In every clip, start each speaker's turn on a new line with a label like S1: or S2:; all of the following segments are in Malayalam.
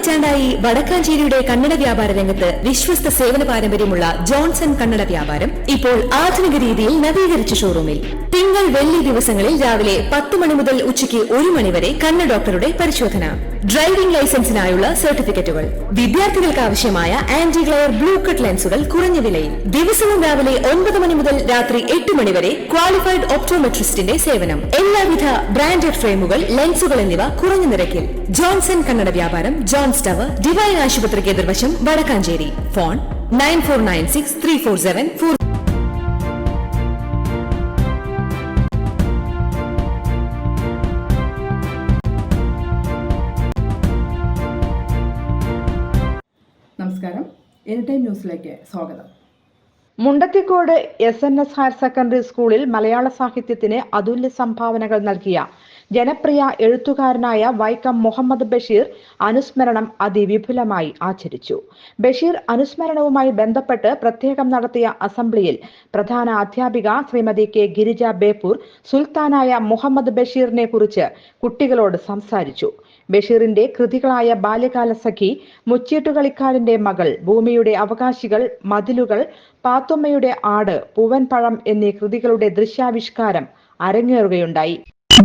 S1: പതിറ്റാണ്ടായി വടക്കാഞ്ചേരിയുടെ കന്നഡ വ്യാപാര രംഗത്ത് വിശ്വസ്ത സേവന പാരമ്പര്യമുള്ള ജോൺസൺ കന്നഡ വ്യാപാരം ഇപ്പോൾ ആധുനിക രീതിയിൽ നവീകരിച്ച ഷോറൂമിൽ തിങ്കൾ വെള്ളി ദിവസങ്ങളിൽ രാവിലെ 10 മണി മുതൽ ഉച്ചയ്ക്ക് 1 മണി വരെ കണ്ണ് ഡോക്ടറുടെ പരിശോധന, ഡ്രൈവിംഗ് ലൈസൻസിനായുള്ള സർട്ടിഫിക്കറ്റുകൾ, വിദ്യാർത്ഥികൾക്ക് ആവശ്യമായ ആന്റി ഗ്ലെയർ ബ്ലൂ കട്ട് ലെൻസുകൾ കുറഞ്ഞ വിലയിൽ, ദിവസവും രാവിലെ 9 മണി മുതൽ രാത്രി 8 മണി വരെ ക്വാളിഫൈഡ് ഒപ്റ്റോമെട്രിസ്റ്റിന്റെ സേവനം, എല്ലാവിധ ബ്രാൻഡഡ് ഫ്രെയിമുകൾ, ലെൻസുകൾ എന്നിവ കുറഞ്ഞ നിരക്കിൽ. ജോൺസൺ കന്നഡ വ്യാപാരം, ജോൺസ് ടവർ, ഡിവൈൻ ആശുപത്രിക്ക് എതിർവശം, വടക്കാഞ്ചേരി. ഫോൺ 94963474.
S2: നമസ്കാരം, എനിടൈം ന്യൂസിലേക്ക് സ്വാഗതം.
S3: മുണ്ടത്തിക്കോട് SNS ഹയർ സെക്കൻഡറി സ്കൂളിൽ മലയാള സാഹിത്യത്തിന് അതുല്യ സംഭാവനകൾ നൽകിയ ജനപ്രിയ എഴുത്തുകാരനായ വൈക്കം മുഹമ്മദ് ബഷീർ അനുസ്മരണം അതിവിപുലമായി ആചരിച്ചു. ബഷീർ അനുസ്മരണവുമായി ബന്ധപ്പെട്ട് പ്രത്യേകം നടത്തിയ അസംബ്ലിയിൽ പ്രധാന അധ്യാപിക ശ്രീമതി കെ ഗിരിജ ബേപ്പൂർ സുൽത്താനായ മുഹമ്മദ് ബഷീറിനെ കുറിച്ച് കുട്ടികളോട് സംസാരിച്ചു. ബഷീറിന്റെ കൃതികളായ ബാല്യകാല സഖി, മുച്ചീട്ടുകളിക്കാരന്റെ മകൾ, ഭൂമിയുടെ അവകാശികൾ, മതിലുകൾ, പാത്തുമ്മയുടെ ആട്, പൂവൻപഴം എന്നീ കൃതികളുടെ ദൃശ്യാവിഷ്കാരം അരങ്ങേറുകയുണ്ടായി.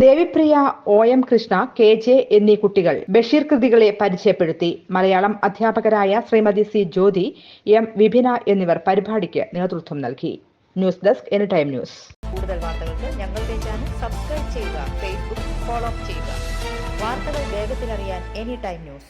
S3: ദേവിപ്രിയ, OM കൃഷ്ണ, KJ എന്നീ കുട്ടികൾ ബഷീർ കൃതികളെ പരിചയപ്പെടുത്തി. മലയാളം അധ്യാപകരായ ശ്രീമതി C ജ്യോതി, M വിഭിന എന്നിവർ പരിപാടിക്ക് നേതൃത്വം നൽകി. News desk anytime news.
S4: കൂടുതൽ വാർത്തകൾക്ക് ഞങ്ങളുടെ ചാനൽ സബ്സ്ക്രൈബ് ചെയ്യുക, ഫേസ്ബുക്ക് ഫോളോ ചെയ്യുക. വാർത്തകൾ വേഗത്തിലറിയാൻ എനിടൈം ന്യൂസ്.